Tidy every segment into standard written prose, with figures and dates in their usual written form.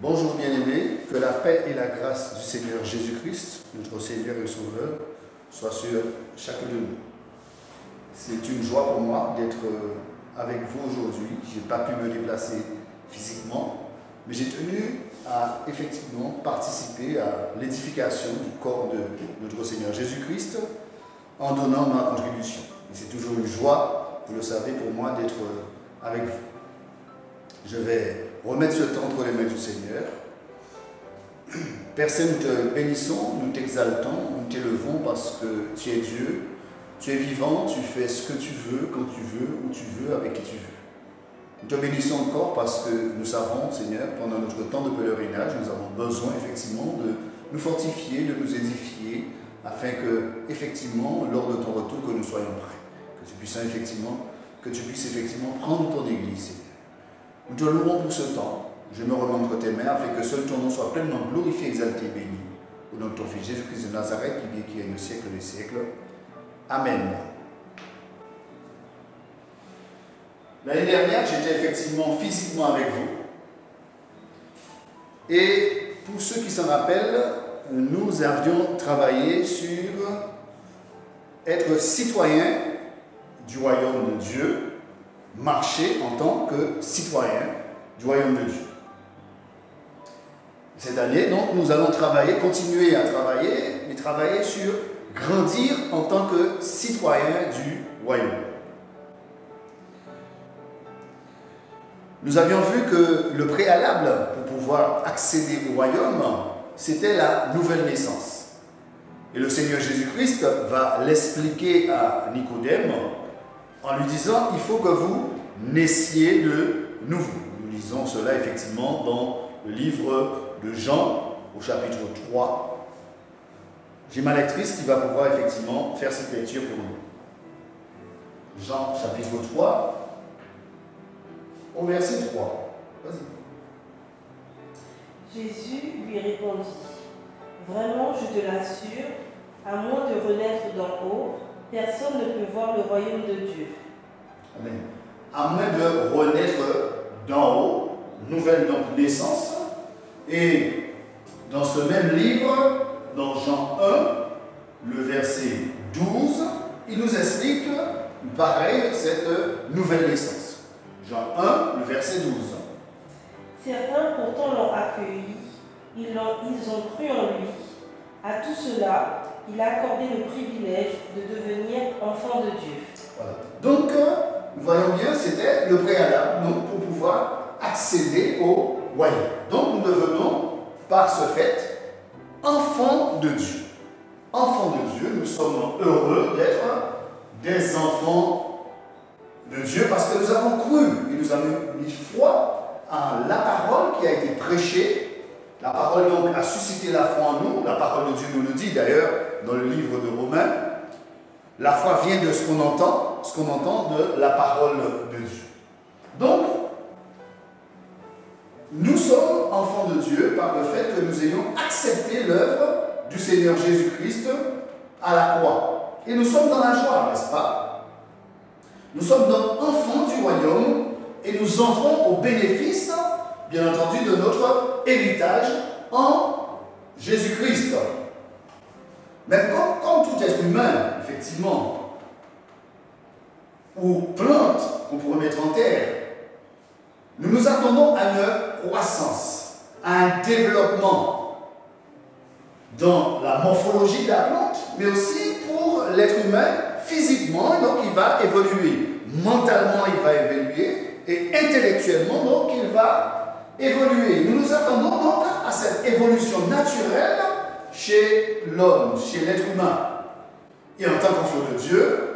Bonjour bien-aimés, que la paix et la grâce du Seigneur Jésus-Christ, notre Seigneur et Sauveur, soient sur chacun de nous. C'est une joie pour moi d'être avec vous aujourd'hui. Je n'ai pas pu me déplacer physiquement, mais j'ai tenu à effectivement participer à l'édification du corps de notre Seigneur Jésus-Christ en donnant ma contribution. Et c'est toujours une joie, vous le savez, pour moi d'être avec vous. Je vais remettre ce temps entre les mains du Seigneur. Père Saint, nous te bénissons, nous t'exaltons, nous t'élevons parce que tu es Dieu, tu es vivant, tu fais ce que tu veux, quand tu veux, où tu veux, avec qui tu veux. Nous te bénissons encore parce que nous savons, Seigneur, pendant notre temps de pèlerinage, nous avons besoin effectivement de nous fortifier, de nous édifier, afin que, effectivement, lors de ton retour, que nous soyons prêts. Que tu puisses effectivement prendre ton Église, Seigneur. Nous te louons pour ce temps. Je me remets entre tes mains afin que seul ton nom soit pleinement glorifié, exalté, béni. Au nom de ton Fils Jésus-Christ de Nazareth, qui vit et qui règne au siècle des siècles. Amen. L'année dernière, j'étais effectivement physiquement avec vous. Et pour ceux qui s'en rappellent, nous avions travaillé sur être citoyen du royaume de Dieu, marcher en tant que citoyen du royaume de Dieu. Cette année, donc, nous allons continuer à travailler, mais travailler sur grandir en tant que citoyen du royaume. Nous avions vu que le préalable pour pouvoir accéder au royaume, c'était la nouvelle naissance. Et le Seigneur Jésus-Christ va l'expliquer à Nicodème en lui disant « il faut que vous naissiez de nouveau ». Nous lisons cela effectivement dans le livre de Jean au chapitre 3. J'ai ma lectrice qui va pouvoir effectivement faire cette lecture pour nous. Jean chapitre 3 au verset 3. Vas-y. Jésus lui répondit, « Vraiment, je te l'assure, à moins de renaître d'en haut, personne ne peut voir le royaume de Dieu. » Amen. À moins de renaître d'en haut, nouvelle donc naissance. Et dans ce même livre, dans Jean 1, le verset 12, il nous explique pareil cette nouvelle naissance. Jean 1, le verset 12. Certains pourtant l'ont accueilli, ils ont cru en lui. À tout cela, il a accordé le privilège de devenir enfant de Dieu. Voilà. Donc, nous voyons bien, c'était le préalable donc, pour pouvoir accéder au royaume. Donc, nous devenons, par ce fait, enfants de Dieu. Enfants de Dieu, nous sommes heureux d'être des enfants de Dieu parce que nous avons cru et nous avons mis foi en la parole qui a été prêchée. La parole donc a suscité la foi en nous. La parole de Dieu nous le dit d'ailleurs dans le livre de Romains. La foi vient de ce qu'on entend de la parole de Dieu. Donc, nous sommes enfants de Dieu par le fait que nous ayons accepté l'œuvre du Seigneur Jésus-Christ à la croix. Et nous sommes dans la joie, n'est-ce pas? Nous sommes donc enfants du royaume et nous entrons au bénéfice, bien entendu, de notre héritage en Jésus-Christ. Mais comme tout être humain, effectivement, ou plante qu'on pourrait mettre en terre, nous nous attendons à une croissance, à un développement dans la morphologie de la plante, mais aussi pour l'être humain, physiquement, donc il va évoluer. Mentalement, il va évoluer, et intellectuellement, donc il va évoluer. Nous nous attendons donc à cette évolution naturelle chez l'homme, chez l'être humain. Et en tant qu'enfant de Dieu,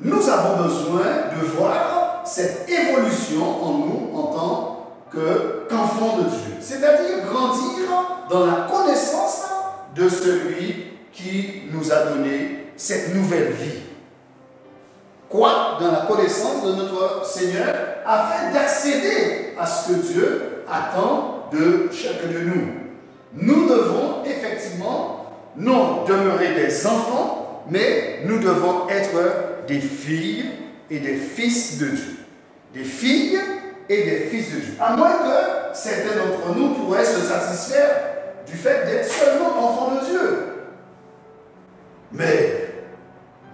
nous avons besoin de voir cette évolution en nous en tant qu'enfants de Dieu. C'est-à-dire grandir dans la connaissance de celui qui nous a donné cette nouvelle vie. Quoi? Dans la connaissance de notre Seigneur, afin d'accéder à ce que Dieu attend de chacun de nous. Nous devons effectivement non demeurer des enfants, mais nous devons être des filles et des fils de Dieu. Des filles et des fils de Dieu. À moins que certains d'entre nous pourraient se satisfaire du fait d'être seulement enfants de Dieu. Mais,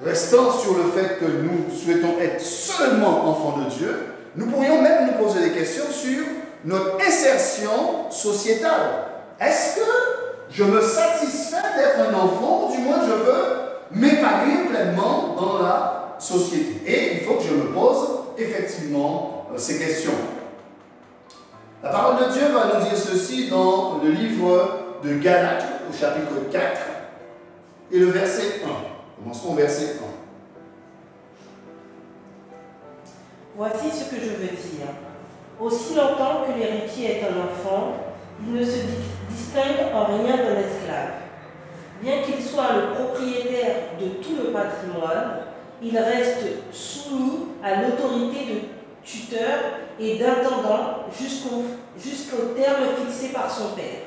restant sur le fait que nous souhaitons être seulement enfants de Dieu, nous pourrions même nous poser des questions sur notre insertion sociétale. Est-ce que je me satisfais d'être un enfant, ou du moins je veux m'épanouir pleinement dans la société? Et il faut que je me pose effectivement ces questions. La parole de Dieu va nous dire ceci dans le livre de Galates, au chapitre 4, et le verset 1. Commençons au verset 1. Voici ce que je veux dire. Aussi longtemps que l'héritier est un enfant, il ne se distingue en rien d'un esclave. Bien qu'il soit le propriétaire de tout le patrimoine, il reste soumis à l'autorité de tuteur et d'intendant jusqu'au terme fixé par son père.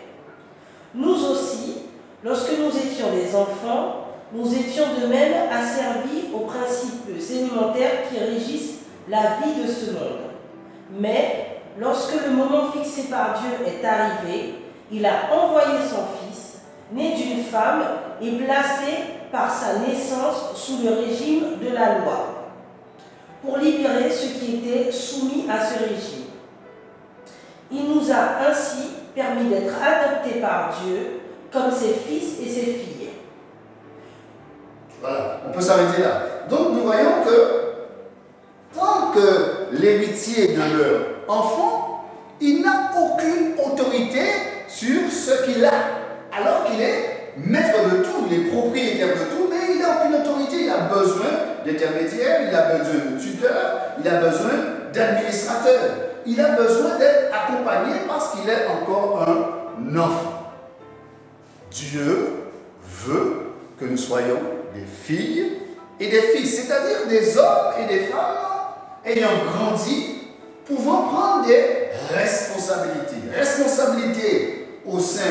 Nous aussi, lorsque nous étions des enfants, nous étions de même asservis aux principes élémentaires qui régissent la vie de ce monde. Mais, lorsque le moment fixé par Dieu est arrivé, il a envoyé son Fils, né d'une femme et placé par sa naissance sous le régime de la loi, pour libérer ceux qui étaient soumis à ce régime. Il nous a ainsi permis d'être adoptés par Dieu comme ses fils et ses filles. Voilà, on peut s'arrêter là. Donc nous voyons que tant que l'héritier demeure enfant, il n'a aucune autorité sur ce qu'il a, alors qu'il est maître de tout, il est propriétaire de tout, mais il n'a aucune autorité. Il a besoin d'intermédiaires, il a besoin de tuteurs, il a besoin d'administrateurs. Il a besoin d'être accompagné parce qu'il est encore un enfant. Dieu veut que nous soyons des filles et des fils, c'est-à-dire des hommes et des femmes ayant grandi, pouvant prendre des responsabilités. Responsabilités au sein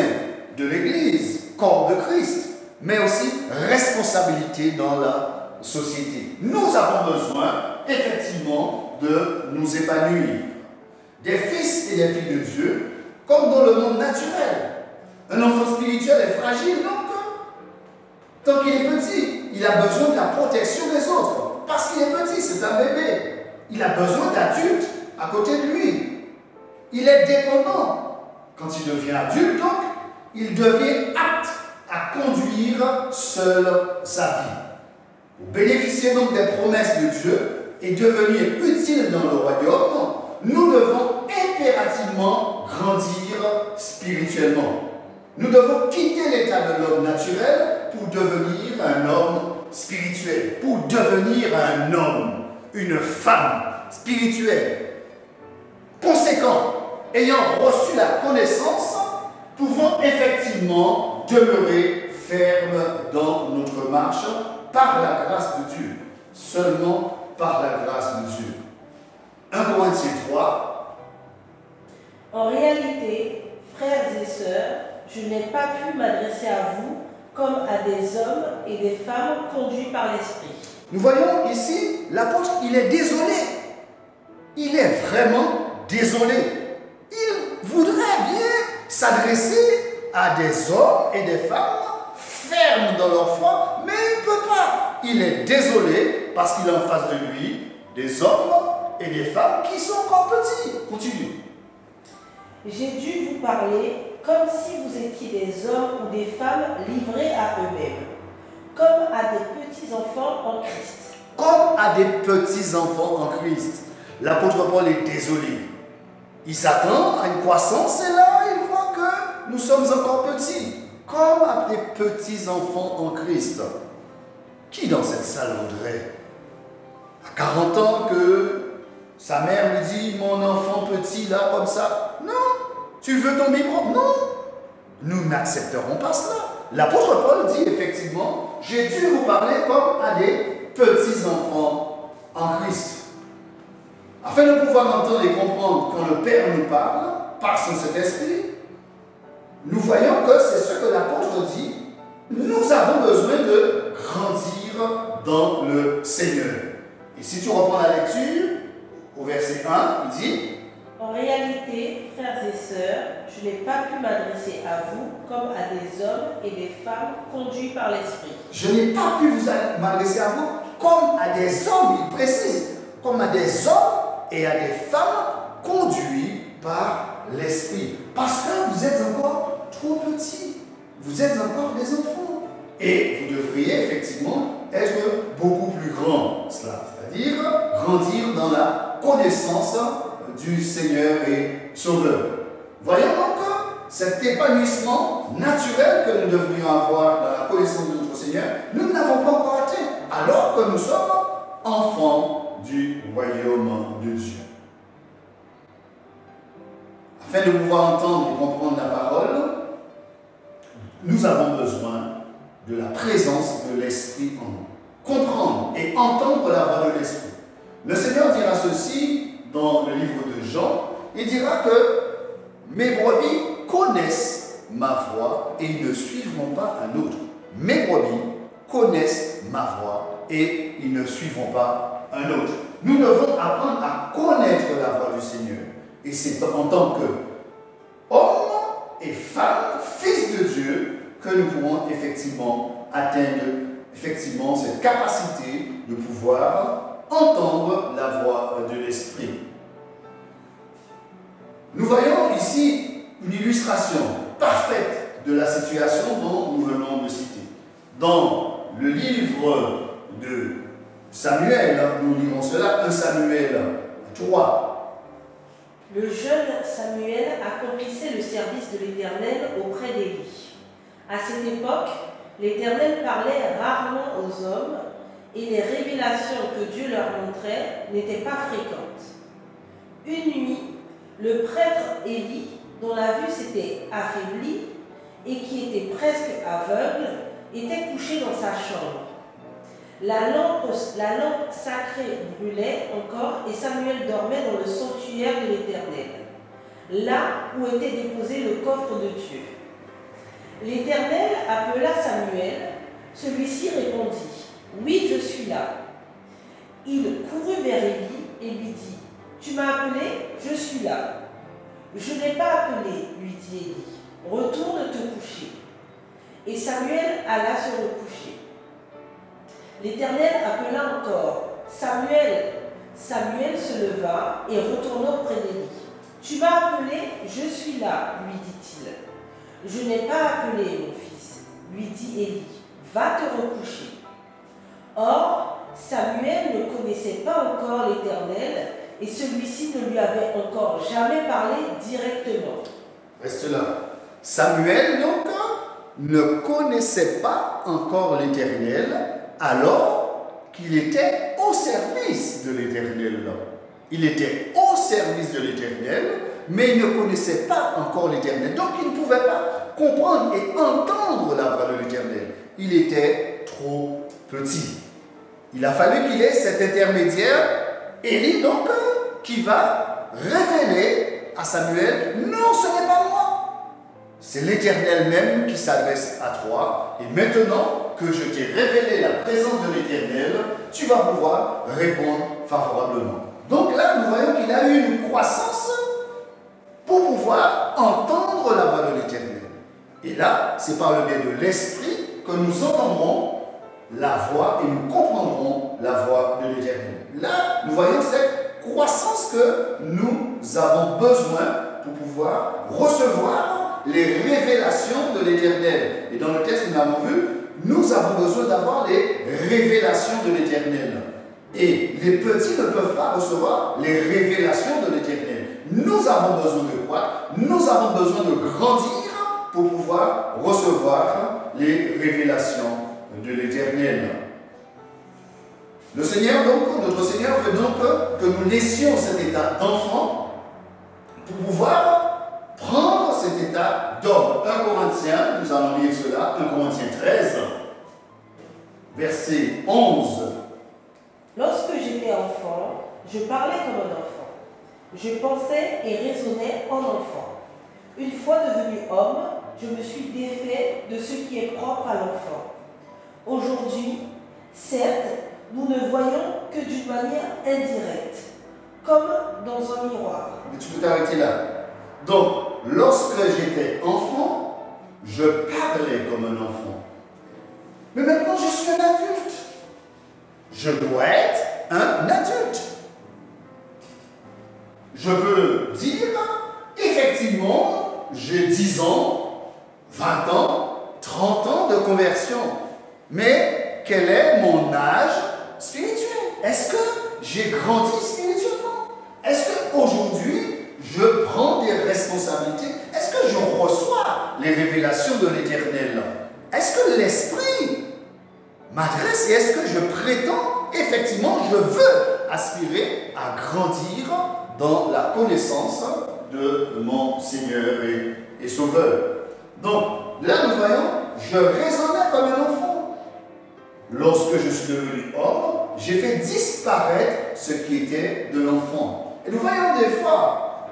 de l'Église, corps de Christ, mais aussi responsabilités dans la société. Nous avons besoin, effectivement, de nous épanouir. Des fils et des filles de Dieu, comme dans le monde naturel. Un enfant spirituel est fragile, donc, tant qu'il est petit, il a besoin de la protection des autres. Parce qu'il est petit, c'est un bébé. Il a besoin d'adultes à côté de lui. Il est dépendant. Quand il devient adulte, donc, il devient apte à conduire seul sa vie. Pour bénéficier donc des promesses de Dieu et devenir utile dans le royaume, nous devons impérativement grandir spirituellement. Nous devons quitter l'état de l'homme naturel pour devenir un homme spirituel, pour devenir un homme, une femme spirituelle. Conséquent, ayant reçu la connaissance, pouvons effectivement demeurer fermes dans notre marche par la grâce de Dieu, seulement par la grâce de Dieu. 1 Corinthiens 3. En réalité, frères et sœurs, je n'ai pas pu m'adresser à vous comme à des hommes et des femmes conduits par l'Esprit. Nous voyons ici, l'apôtre, il est désolé. Il est vraiment désolé. Il voudrait bien s'adresser à des hommes et des femmes fermes dans leur foi, mais il ne peut pas. Il est désolé parce qu'il a en face de lui des hommes et des femmes qui sont encore petits. Continue. J'ai dû vous parler comme si vous étiez des hommes ou des femmes livrés à eux-mêmes, comme à des petits-enfants en Christ. Comme à des petits-enfants en Christ. L'apôtre Paul est désolé. Il s'attend à une croissance et là, il voit que nous sommes encore petits. Comme à des petits-enfants en Christ. Qui dans cette salle voudrait, à 40 ans, que sa mère lui dit « Mon enfant petit, là, comme ça ». Non. Tu veux ton biberon? Non. Nous n'accepterons pas cela. L'apôtre Paul dit effectivement « J'ai dû vous parler comme à des petits-enfants en Christ ». Afin de pouvoir entendre et comprendre quand le Père nous parle, par son Saint-Esprit, nous voyons que c'est ce que l'apôtre dit. Nous avons besoin de grandir dans le Seigneur. Et si tu reprends la lecture, au verset 1, il dit: En réalité, frères et sœurs, je n'ai pas pu m'adresser à vous comme à des hommes et des femmes conduits par l'Esprit. Je n'ai pas pu m'adresser à vous comme à des hommes, il précise, comme à des hommes et à des femmes conduits par l'Esprit. Parce que vous êtes encore trop petits. Vous êtes encore des enfants. Et vous devriez effectivement être beaucoup plus grands, c'est-à-dire grandir dans la connaissance du Seigneur et Sauveur. Voyons donc cet épanouissement naturel que nous devrions avoir dans la connaissance de notre Seigneur, nous ne l'avons pas encore atteint, alors que nous sommes enfants du royaume de Dieu. Afin de pouvoir entendre et comprendre la parole, nous avons besoin de la présence de l'Esprit en nous. Comprendre et entendre la voix de l'Esprit. Le Seigneur dira ceci dans le livre de Jean. Il dira que mes brebis connaissent ma voix et ils ne suivront pas un autre. Mes brebis connaissent ma voix et ils ne suivront pas un autre. Nous devons apprendre à connaître la voix du Seigneur. Et c'est en tant qu'hommes et femmes, fils de Dieu, que nous pourrons effectivement atteindre cette capacité de pouvoir entendre la voix de l'Esprit. Nous voyons ici une illustration parfaite de la situation dont nous venons de citer. Dans le livre de Samuel, nous lisons cela, 1 Samuel 3. Le jeune Samuel accomplissait le service de l'Éternel auprès d'Élie. À cette époque, l'Éternel parlait rarement aux hommes et les révélations que Dieu leur montrait n'étaient pas fréquentes. Une nuit, le prêtre Élie, dont la vue s'était affaiblie et qui était presque aveugle, était couché dans sa chambre. La lampe sacrée brûlait encore et Samuel dormait dans le sanctuaire de l'Éternel, là où était déposé le coffre de Dieu. L'Éternel appela Samuel, celui-ci répondit « Oui, je suis là ». Il courut vers Élie et lui dit « Tu m'as appelé, je suis là ». « Je n'ai pas appelé, lui dit Élie, retourne te coucher. » Et Samuel alla se recoucher. L'Éternel appela encore « Samuel !» Samuel se leva et retourna auprès d'Élie. « Tu m'as appelé, je suis là, lui dit-il. » « Je n'ai pas appelé, mon fils, lui dit Élie, va te recoucher. » Or, Samuel ne connaissait pas encore l'Éternel et celui-ci ne lui avait encore jamais parlé directement. Reste là. Samuel, donc, ne connaissait pas encore l'Éternel alors qu'il était au service de l'Éternel. Il était au service de l'Éternel, mais il ne connaissait pas encore l'Éternel. Donc, il ne pouvait pas comprendre et entendre la voix de l'Éternel. Il était trop petit. Il a fallu qu'il ait cet intermédiaire, Élie, donc, qui va révéler à Samuel, non, ce n'est pas moi. C'est l'Éternel même qui s'adresse à toi. Et maintenant que je t'ai révélé la présence de l'Éternel, tu vas pouvoir répondre favorablement. Donc là, nous voyons qu'il a eu une croissance pour pouvoir entendre la voix de l'Éternel. Et là, c'est par le biais de l'Esprit que nous entendrons la voix et nous comprendrons la voix de l'Éternel. Là, nous voyons cette croissance que nous avons besoin pour pouvoir recevoir les révélations de l'Éternel. Et dans le texte que nous avons vu, nous avons besoin d'avoir les révélations de l'Éternel. Et les petits ne peuvent pas recevoir les révélations de l'Éternel. Nous avons besoin de quoi? Nous avons besoin de grandir pour pouvoir recevoir les révélations de l'Éternel. Le Seigneur, donc, notre Seigneur veut donc que nous laissions cet état d'enfant pour pouvoir prendre cet état d'homme. 1 Corinthiens, nous allons lire cela, 1 Corinthiens 13, verset 11. Lorsque j'étais enfant, je parlais comme un enfant. Je pensais et raisonnais en enfant. Une fois devenu homme, je me suis défait de ce qui est propre à l'enfant. Aujourd'hui, certes, nous ne voyons que d'une manière indirecte. comme dans un miroir. Mais tu peux t'arrêter là. Donc, lorsque j'étais enfant, je parlais comme un enfant. Mais maintenant, je suis un adulte. Je dois être un adulte. Je peux dire, effectivement, j'ai 10 ans, 20 ans, 30 ans de conversion. Mais quel est mon âge spirituel? Est-ce que j'ai grandi spirituellement? Est-ce qu'aujourd'hui, je prends des responsabilités? Est-ce que je reçois les révélations de l'Éternel? Est-ce que l'Esprit m'adresse et est-ce que je prétends, effectivement, je veux aspirer à grandir dans la connaissance de mon Seigneur et Sauveur? Donc, là, nous voyons, je raisonnais comme un enfant. Lorsque je suis devenu homme, j'ai fait disparaître ce qui était de l'enfant. Et nous voyons des fois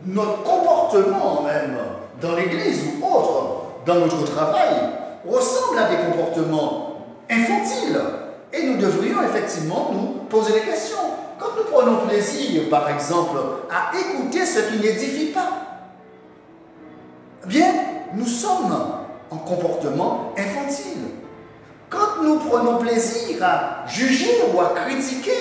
notre comportement même dans l'église ou autre, dans notre travail, ressemble à des comportements infantiles. Et nous devrions effectivement nous poser des questions. Quand nous prenons plaisir, par exemple, à écouter ce qui n'édifie pas, eh bien, nous sommes en comportement infantile. Quand nous prenons plaisir à juger ou à critiquer,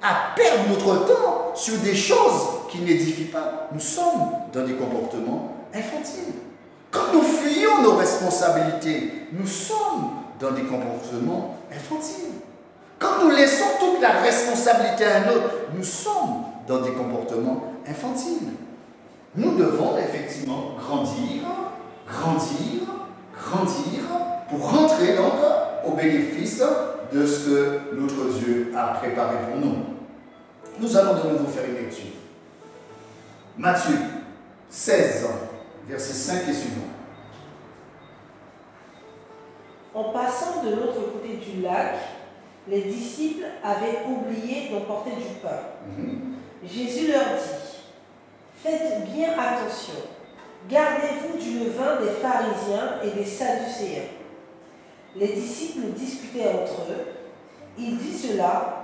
à perdre notre temps sur des choses qui n'édifient pas, nous sommes dans des comportements infantiles. Quand nous fuyons nos responsabilités, nous sommes dans des comportements infantiles. Quand nous laissons toute la responsabilité à un autre, nous sommes dans des comportements infantiles. Nous devons effectivement grandir pour rentrer donc au bénéfice de ce que notre Dieu a préparé pour nous. Nous allons de nouveau faire une lecture. Matthieu 16, versets 5 et suivants. En passant de l'autre côté du lac, les disciples avaient oublié d'emporter du pain. Jésus leur dit, « Faites bien attention, gardez-vous du levain des pharisiens et des sadducéens. » Les disciples discutaient entre eux. Il dit cela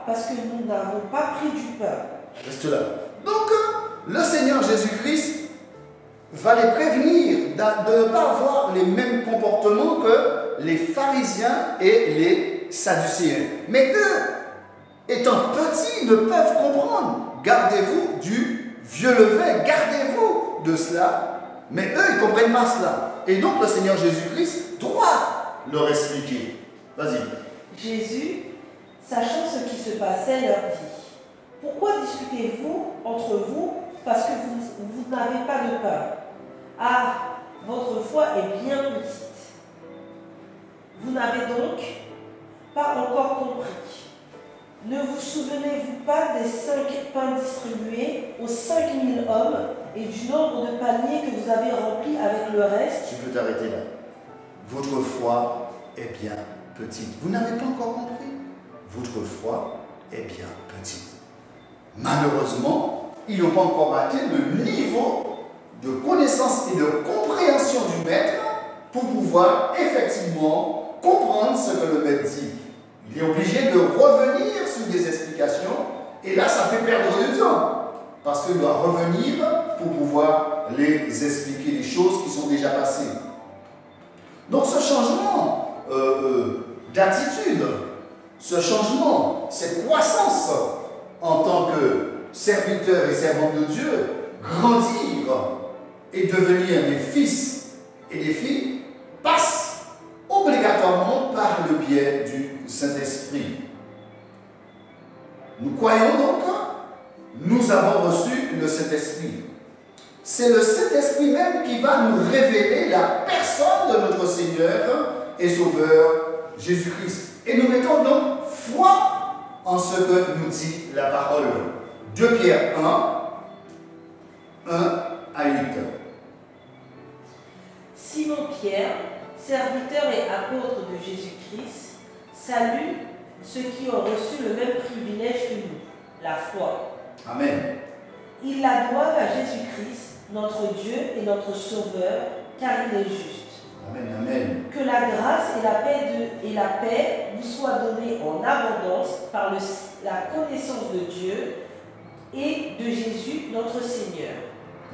parce que nous n'avons pas pris du pain. Reste là. Donc, le Seigneur Jésus-Christ va les prévenir de ne pas avoir les mêmes comportements que les pharisiens et les sadducéens. Mais eux, étant petits, ne peuvent comprendre. Gardez-vous du vieux levain, gardez-vous de cela. Mais eux, ils ne comprennent pas cela. Et donc, le Seigneur Jésus-Christ doit leur expliquer. Vas-y. Jésus, sachant ce qui se passait, leur dit, « Pourquoi discutez-vous entre vous parce que vous n'avez pas de pain? Ah, votre foi est bien petite. Vous n'avez donc pas encore compris. Ne vous souvenez-vous pas des 5 pains distribués aux 5000 hommes et du nombre de paniers que vous avez remplis avec le reste? » Tu peux t'arrêter là. Votre foi est bien petite. Vous n'avez pas encore compris? Votre foi est bien petite. Malheureusement, ils n'ont pas encore atteint le niveau de connaissance et de compréhension du maître pour pouvoir effectivement comprendre ce que le maître dit. Il est obligé de revenir sur des explications et là, ça fait perdre du temps parce qu'il doit revenir pour pouvoir les expliquer les choses qui sont déjà passées. Donc ce changement d'attitude, ce changement, cette croissance en tant que serviteur et servante de Dieu, grandir et devenir des fils et des filles, passe obligatoirement par le biais du Saint-Esprit. Nous croyons donc que nous avons reçu le Saint-Esprit. C'est le Saint-Esprit même qui va nous révéler la personne de notre Seigneur et Sauveur Jésus-Christ. Et nous mettons donc foi en ce que nous dit la parole. 2 Pierre 1 à 8. Simon Pierre, serviteur et apôtre de Jésus-Christ, salue ceux qui ont reçu le même privilège que nous, la foi. Amen. Ils la doivent à Jésus-Christ, notre Dieu et notre Sauveur, car il est juste. Amen, amen. Que la grâce et la paix et la paix vous soient données en abondance par la connaissance de Dieu et de Jésus notre Seigneur.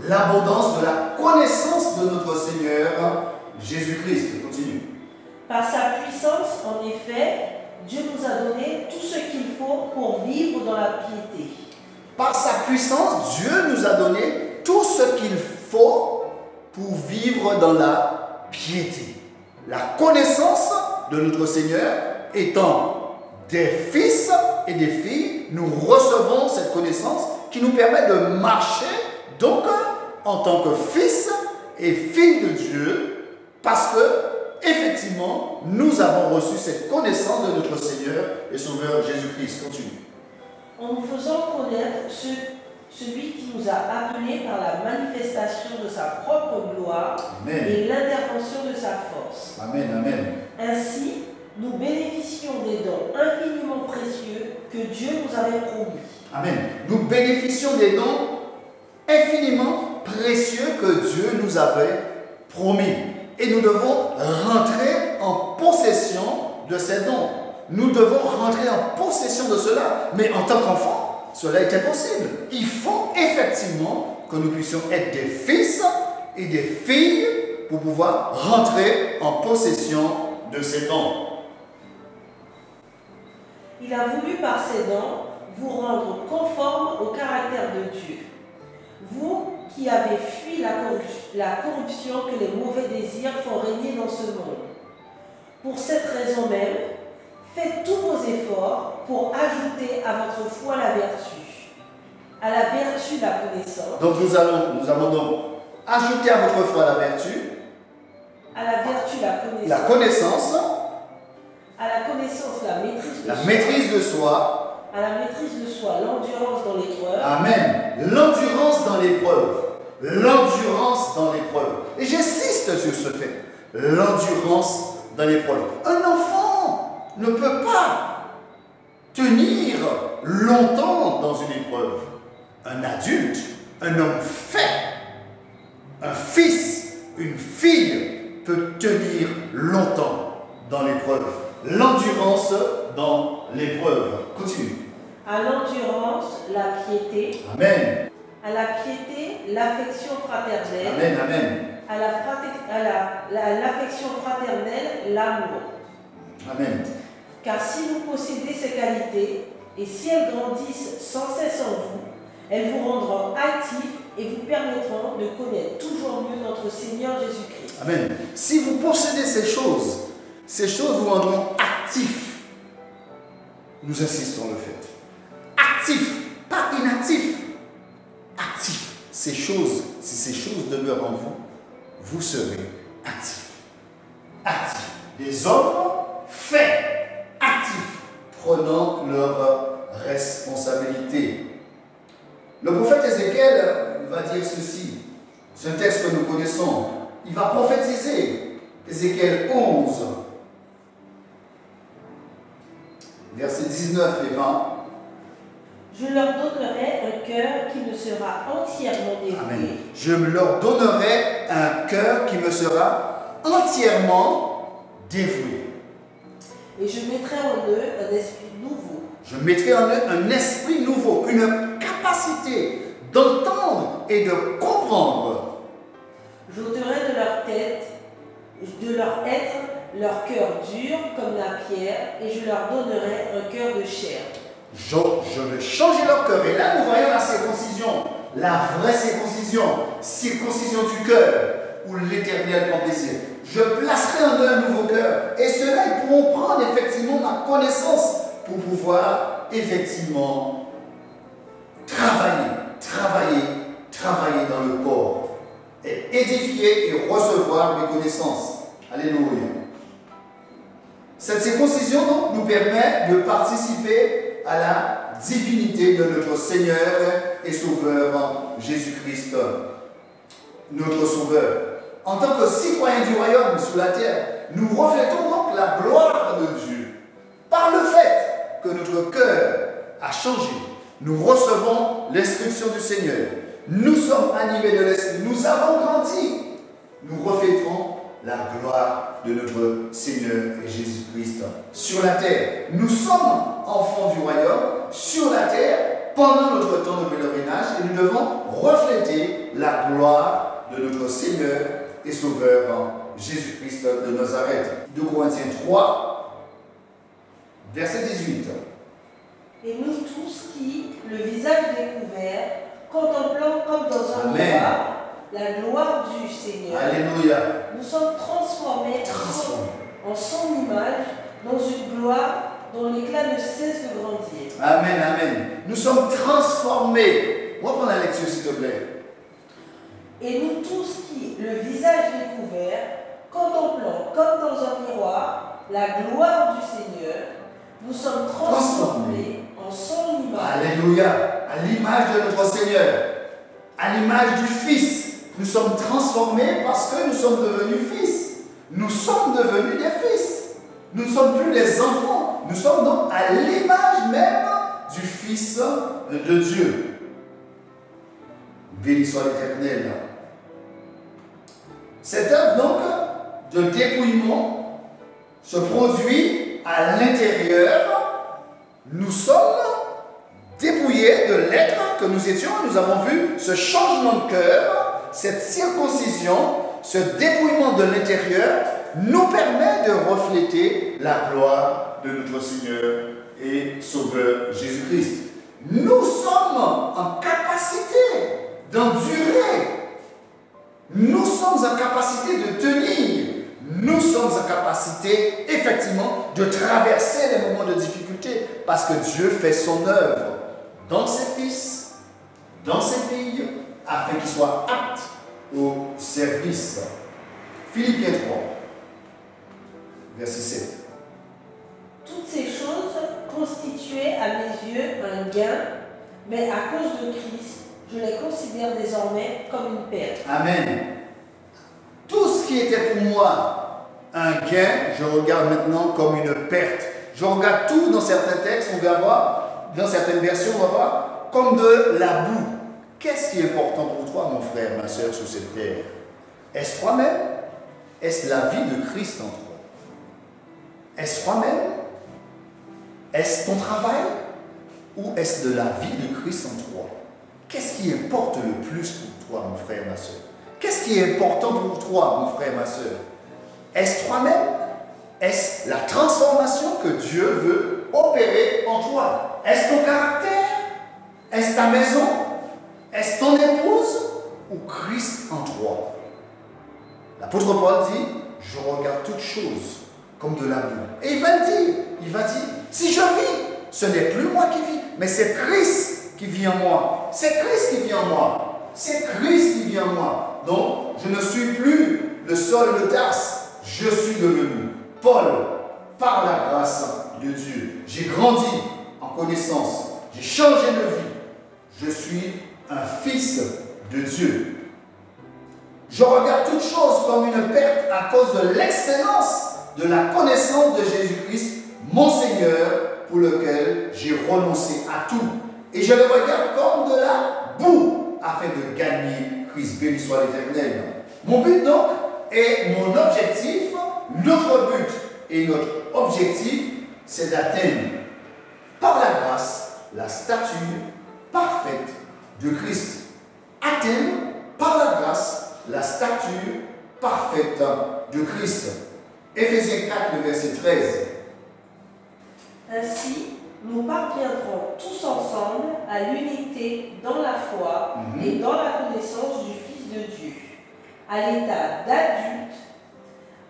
L'abondance de la connaissance de notre Seigneur Jésus-Christ. Continue. Par sa puissance, en effet, Dieu nous a donné tout ce qu'il faut pour vivre dans la piété. Par sa puissance, Dieu nous a donné tout ce qu'il faut pour vivre dans la piété. La connaissance de notre Seigneur étant des fils et des filles, nous recevons cette connaissance qui nous permet de marcher donc en tant que fils et filles de Dieu, parce que effectivement nous avons reçu cette connaissance de notre Seigneur et Sauveur Jésus-Christ. Continue. En nous faisant connaître celui qui nous a appelés par la manifestation de sa propre gloire. Amen. Et l'intervention de sa force. Amen, amen. Ainsi, nous bénéficions des dons infiniment précieux que Dieu nous avait promis. Amen. Nous bénéficions des dons infiniment précieux que Dieu nous avait promis. Et nous devons rentrer en possession de ces dons. Nous devons rentrer en possession de cela. Mais en tant qu'enfant, cela est impossible. Il faut effectivement que nous puissions être des fils et des filles pour pouvoir rentrer en possession de ces dons. Il a voulu par ses dons vous rendre conformes au caractère de Dieu. Vous qui avez fui la corruption que les mauvais désirs font régner dans ce monde. Pour cette raison même, faites tous vos efforts pour ajouter à votre foi la vertu. À la vertu, la connaissance. Donc nous allons donc ajouter à votre foi la vertu. À la vertu, la connaissance. La connaissance. À la connaissance, la maîtrise de soi. La maîtrise de soi. À la maîtrise de soi, l'endurance dans l'épreuve. Amen. L'endurance dans l'épreuve. L'endurance dans l'épreuve. Et j'insiste sur ce fait. L'endurance dans l'épreuve. Un enfant ne peut pas tenir longtemps dans une épreuve. Un adulte, un homme fait, un fils, une fille peut tenir longtemps dans l'épreuve. L'endurance dans l'épreuve. Continue. À l'endurance, la piété. Amen. À la piété, l'affection fraternelle. Amen, amen. À l'affection fraternelle, l'amour. Amen. Car si vous possédez ces qualités, et si elles grandissent sans cesse en vous, elles vous rendront actifs et vous permettront de connaître toujours mieux notre Seigneur Jésus-Christ. Amen. Si vous possédez ces choses vous rendront actifs. Nous insistons le fait. Actifs, pas inactifs. Actifs. Si ces choses demeurent en vous, vous serez actifs. Actifs. Des hommes faits, actifs, prenant leur responsabilité. Le prophète Ézéchiel va dire ceci. C'est un texte que nous connaissons. Il va prophétiser. Ézéchiel 11, versets 19 et 20. Je leur donnerai un cœur qui me sera entièrement dévoué. Amen. Je leur donnerai un cœur qui me sera entièrement dévoué. Et je mettrai en eux un esprit nouveau. Je mettrai en eux un esprit nouveau, une capacité d'entendre et de comprendre. J'ôterai de leur tête, de leur être, leur cœur dur comme la pierre, et je leur donnerai un cœur de chair. Je vais changer leur cœur. Et là, nous voyons la circoncision, la vraie circoncision, circoncision du cœur, où l'Éternel prend plaisir. Je placerai en eux un nouveau cœur. Et ceux-là, ils pourront prendre effectivement ma connaissance pour pouvoir effectivement travailler dans le corps, et édifier et recevoir mes connaissances. Alléluia. Cette circoncision donc nous permet de participer à la divinité de notre Seigneur et Sauveur Jésus-Christ, notre Sauveur. En tant que citoyens du royaume sur la terre, nous reflétons donc la gloire de Dieu. Par le fait que notre cœur a changé, nous recevons l'instruction du Seigneur. Nous sommes animés de l'Esprit. Nous avons grandi. Nous reflétons la gloire de notre Seigneur et Jésus-Christ sur la terre. Nous sommes enfants du royaume sur la terre pendant notre temps de pèlerinage et nous devons refléter la gloire de notre Seigneur et Sauveur Jésus-Christ de Nazareth. 2 Corinthiens 3, verset 18. Et nous tous qui, le visage découvert, contemplant comme dans un Amen. miroir la gloire du Seigneur, Alléluia. nous sommes transformés en son image dans une gloire dont l'éclat ne cesse de grandir. Amen, amen. Nous sommes transformés. Reprends la lecture s'il te plaît. Et nous tous qui, le visage découvert, contemplant comme dans un miroir la gloire du Seigneur, nous sommes transformés en son image. Alléluia. À l'image de notre Seigneur. À l'image du Fils. Nous sommes transformés parce que nous sommes devenus fils. Nous sommes devenus des fils. Nous ne sommes plus des enfants. Nous sommes donc à l'image même du Fils de Dieu. Béni soit l'Éternel. Cette œuvre donc de dépouillement se produit à l'intérieur. Nous sommes dépouillés de l'être que nous étions. Nous avons vu ce changement de cœur, cette circoncision, ce dépouillement de l'intérieur nous permet de refléter la gloire de notre Seigneur et Sauveur Jésus-Christ. Nous sommes en capacité d'endurer. Nous sommes en capacité de tenir. Nous sommes en capacité, effectivement, de traverser les moments de difficulté parce que Dieu fait son œuvre dans ses fils, dans ses filles, afin qu'ils soient aptes au service. Philippiens 3, verset 7. Toutes ces choses constituaient à mes yeux un gain, mais à cause de Christ, je les considère désormais comme une perte. Amen. Tout ce qui était pour moi un gain, je regarde maintenant comme une perte. Je regarde tout dans certains textes, on va voir, dans certaines versions, on va voir, comme de la boue. Qu'est-ce qui est important pour toi, mon frère, ma soeur, sur cette terre? Est-ce toi-même? Est-ce la vie de Christ en toi? Est-ce toi-même? Est-ce ton travail? Ou est-ce de la vie de Christ en toi? Qu'est-ce qui importe le plus pour toi, mon frère, ma soeur? Qu'est-ce qui est important pour toi, mon frère, ma soeur? Est-ce toi-même? Est-ce la transformation que Dieu veut opérer en toi? Est-ce ton caractère? Est-ce ta maison? Est-ce ton épouse? Ou Christ en toi? L'apôtre Paul dit, je regarde toutes choses comme de la boue. Et il va dire, si je vis, ce n'est plus moi qui vis, mais c'est Christ qui vit en moi. C'est Christ qui vit en moi. C'est Christ qui vit en moi. Donc, je ne suis plus le Saul de Tarse. Je suis devenu Paul par la grâce de Dieu. J'ai grandi en connaissance. J'ai changé de vie. Je suis un fils de Dieu. Je regarde toutes choses comme une perte à cause de l'excellence de la connaissance de Jésus-Christ, mon Seigneur, pour lequel j'ai renoncé à tout. Et je le regarde comme de la boue afin de gagner Christ. Béni soit l'Éternel. Mon but donc et mon objectif, notre but et notre objectif, c'est d'atteindre par la grâce la stature parfaite de Christ. Atteindre par la grâce la stature parfaite de Christ. Éphésiens 4, le verset 13. Ainsi, nous parviendrons tous ensemble à l'unité dans la foi et dans la connaissance du Fils de Dieu, à l'état d'adulte,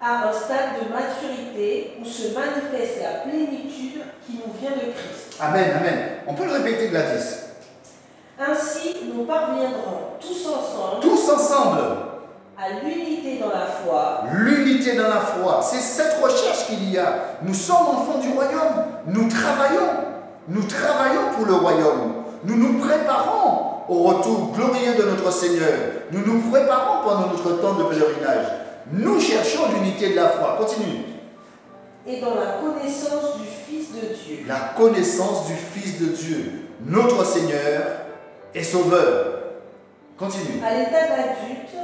à un stade de maturité où se manifeste la plénitude qui nous vient de Christ. Amen, amen. On peut le répéter, Gladys. Ainsi, nous parviendrons tous ensemble. Tous ensemble. À l'unité dans la foi. L'unité dans la foi. C'est cette recherche qu'il y a. Nous sommes enfants du royaume. Nous travaillons. Nous travaillons pour le royaume. Nous nous préparons au retour glorieux de notre Seigneur. Nous nous préparons pendant notre temps de pèlerinage. Nous cherchons l'unité de la foi. Continue. Et dans la connaissance du Fils de Dieu. La connaissance du Fils de Dieu, notre Seigneur et Sauveur. Continue. À l'état d'adulte,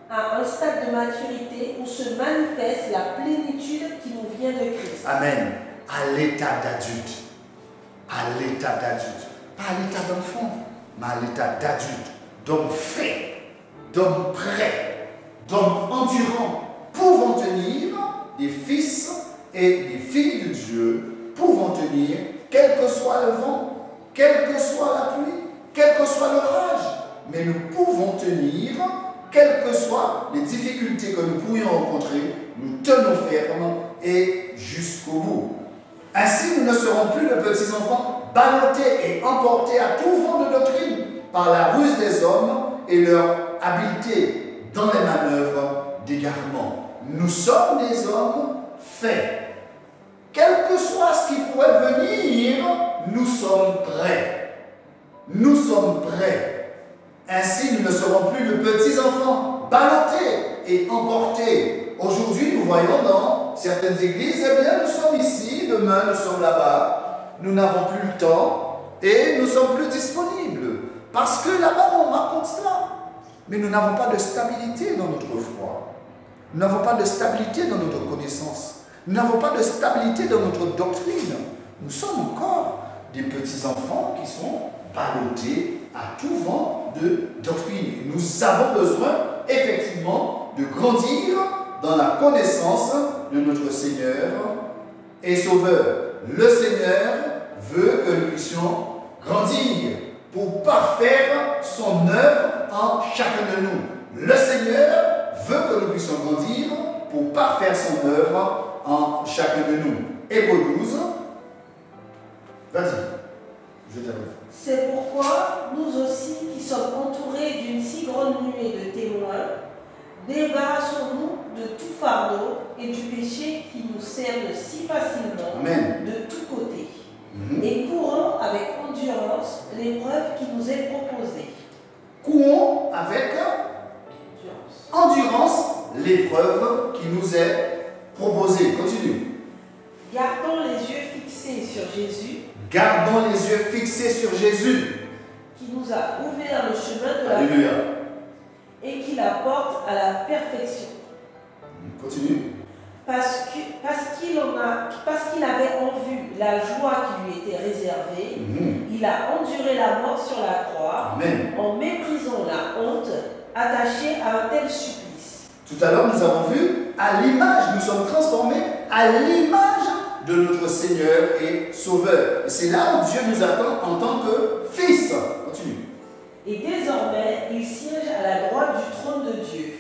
à un stade de maturité où se manifeste la plénitude qui nous vient de Christ. Amen. À l'état d'adulte. À l'état d'adulte. Pas à l'état d'enfant, mais à l'état d'adulte. D'homme fait, d'homme prêt, d'homme endurant, pouvant tenir des fils et des filles de Dieu, pouvant tenir quel que soit le vent, quelle que soit la pluie, quel que soit l'orage. Mais nous pouvons tenir, quelles que soient les difficultés que nous pourrions rencontrer, nous tenons ferme et jusqu'au bout. Ainsi, nous ne serons plus de petits enfants ballottés et emportés à tout vent de doctrine par la ruse des hommes et leur habileté dans les manœuvres d'égarement. Nous sommes des hommes faits. Quel que soit ce qui pourrait venir, nous sommes prêts. Nous sommes prêts. Ainsi, nous ne serons plus de petits enfants ballottés et emportés. Aujourd'hui, nous voyons dans certaines églises, eh bien, nous sommes ici, demain, nous sommes là-bas. Nous n'avons plus le temps et nous ne sommes plus disponibles. Parce que là-bas, on raconte cela. Mais nous n'avons pas de stabilité dans notre foi. Nous n'avons pas de stabilité dans notre connaissance. Nous n'avons pas de stabilité dans notre doctrine. Nous sommes encore des petits-enfants qui sont ballottés à tout vent de doctrine. Nous avons besoin, effectivement, de grandir dans la connaissance de notre Seigneur et Sauveur. Le Seigneur veut que nous puissions grandir pour parfaire son œuvre en chacun de nous. Le Seigneur veut que nous puissions grandir pour parfaire son œuvre en chacun de nous. Hébreux 12. Vas-y, je t'arrive. C'est pourquoi nous aussi, qui sommes entourés d'une si grande nuée de témoins, débarrassons-nous de tout fardeau et du péché qui nous cerne si facilement. Amen. De tous côtés. Et courons avec endurance l'épreuve qui nous est proposée. Courons avec endurance l'épreuve qui nous est proposée. Continue. Gardons les yeux fixés sur Jésus. Gardons les yeux fixés sur Jésus. Qui nous a ouvert le chemin de Alléluia. la vie et qui la porte à la perfection. Continue. Parce qu'il avait en vue la joie qui lui était réservée, il a enduré la mort sur la croix. Amen. En méprisant la honte attachée à un tel supplice. Tout à l'heure, nous avons vu à l'image, nous sommes transformés à l'image de notre Seigneur et Sauveur. Et c'est là où Dieu nous attend en tant que fils. Continue. Et désormais, il siège à la droite du trône de Dieu.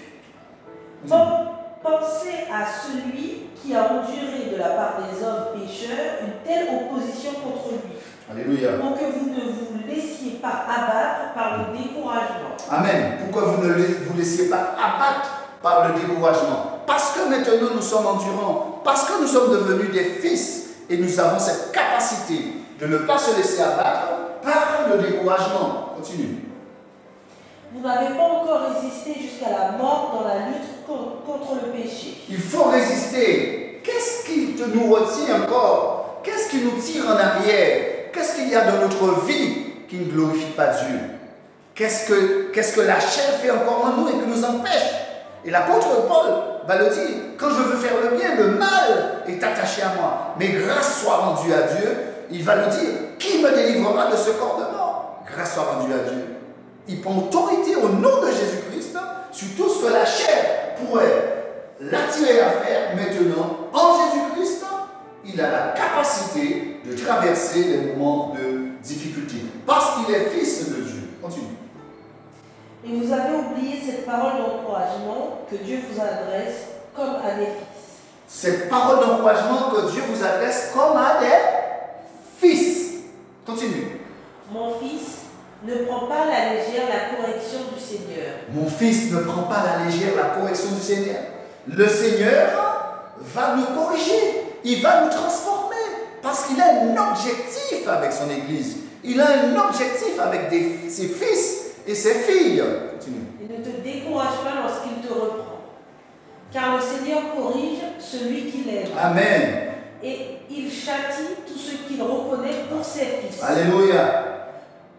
Pensez à celui qui a enduré de la part des hommes pécheurs une telle opposition contre lui. Alléluia. Pour que vous ne vous laissiez pas abattre par le découragement. Amen. Pourquoi vous ne vous laissiez pas abattre par le découragement? Parce que maintenant nous sommes endurants, parce que nous sommes devenus des fils et nous avons cette capacité de ne pas se laisser abattre par le découragement. Continue. Vous n'avez pas encore résisté jusqu'à la mort dans la lutte contre le péché. Il faut résister. Qu'est-ce qui nous retient encore? Qu'est-ce qui nous tire en arrière? Qu'est-ce qu'il y a dans notre vie qui ne glorifie pas Dieu? Qu'est-ce que la chair fait encore en nous et qui nous empêche? Et l'apôtre Paul va le dire, quand je veux faire le bien, le mal est attaché à moi. Mais grâce soit rendue à Dieu, il va nous dire, qui me délivrera de ce corps de mort? Grâce soit rendue à Dieu. Il prend autorité au nom de Jésus-Christ sur tout ce que la chair pourrait l'attirer à faire. Maintenant, en Jésus-Christ, il a la capacité de traverser les moments de difficulté. Parce qu'il est fils de Dieu. Continue. Et vous avez oublié cette parole d'encouragement que Dieu vous adresse comme à des fils. Cette parole d'encouragement que Dieu vous adresse comme à des fils. Continue. Mon fils, ne prends pas à la légère la correction du Seigneur. Mon fils, ne prends pas à la légère la correction du Seigneur. Le Seigneur va nous corriger. Il va nous transformer. Parce qu'il a un objectif avec son Église. Il a un objectif avec ses fils et ses filles. Continue. Et ne te décourage pas lorsqu'il te reprend. Car le Seigneur corrige celui qu'il aime. Amen. Et il châtie tous ceux qu'il reconnaît pour ses fils. Alléluia.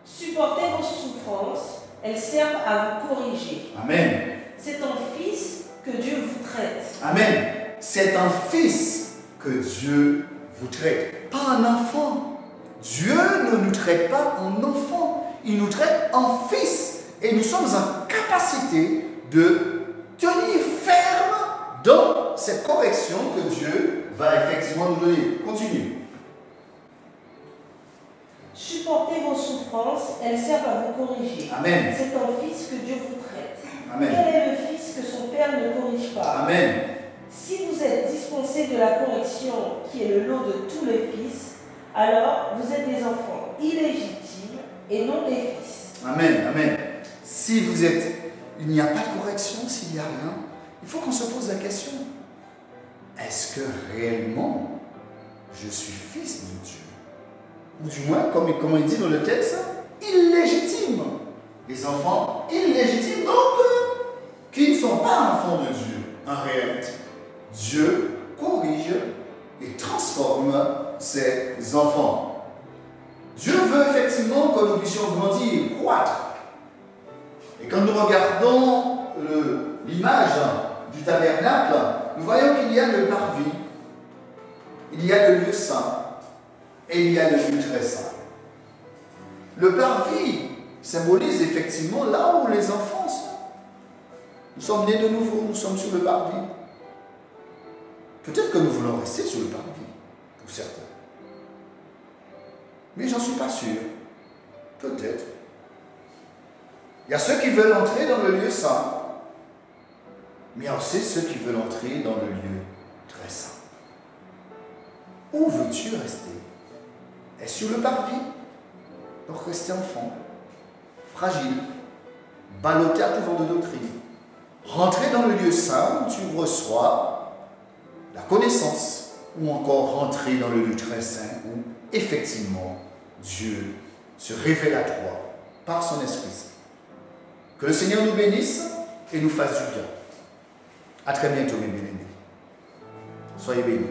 Supportez vos souffrances, elles servent à vous corriger. Amen. c'est en fils que Dieu vous traite. Amen. C'est un fils que Dieu vous traite, pas un enfant. Dieu ne nous traite pas en enfant, il nous traite en fils. Et nous sommes en capacité de tenir ferme dans cette correction que Dieu va effectivement nous donner. Continue. Supportez vos souffrances, elles servent à vous corriger. Amen. C'est en fils que Dieu vous traite. Amen. Quel est le fils que son père ne corrige pas? Amen. Si vous êtes dispensés de la correction qui est le lot de tous les fils, alors vous êtes des enfants illégitimes et non des fils. Amen. Amen. Si vous êtes, il n'y a pas de correction, s'il n'y a rien, il faut qu'on se pose la question. Est-ce que réellement je suis fils de Dieu? Ou du moins, comme il dit dans le texte, illégitime. Les enfants illégitimes, donc, qui ne sont pas enfants de Dieu, en réalité. Dieu corrige et transforme ses enfants. Dieu veut effectivement que nous puissions grandir, croître. Et quand nous regardons l'image du tabernacle, nous voyons qu'il y a le parvis, il y a le lieu saint et il y a le lieu très saint. Le parvis symbolise effectivement là où les enfants sont. Nous sommes nés de nouveau, nous sommes sur le parvis. Peut-être que nous voulons rester sur le parvis, pour certains. Mais j'en suis pas sûr. Peut-être. Il y a ceux qui veulent entrer dans le lieu saint, mais il y a aussi ceux qui veulent entrer dans le lieu très saint. Où veux-tu rester? Est-ce sur le parvis? Donc rester enfant, fragile, ballotté à tout vent de doctrine. Rentrer dans le lieu saint où tu reçois la connaissance, ou encore rentrer dans le lieu très saint où effectivement Dieu se révèle à toi par son Esprit Saint. Que le Seigneur nous bénisse et nous fasse du bien. À très bientôt, mes bien-aimés. Soyez bénis.